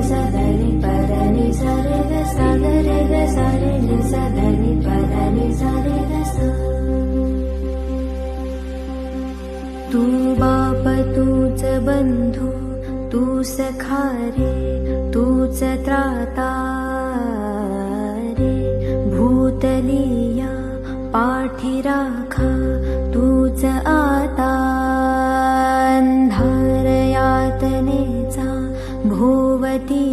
सा ध नि प ध नि सा रे ग सा ग रे ग सा रे नि सा ध नि प ध नि सा रे ग सा. तू बाप तूच बंधू तू सखा रे तूच त्राता रे भूतलिया पाठी राखा तूच आता. अंधार यातनेचा भोवती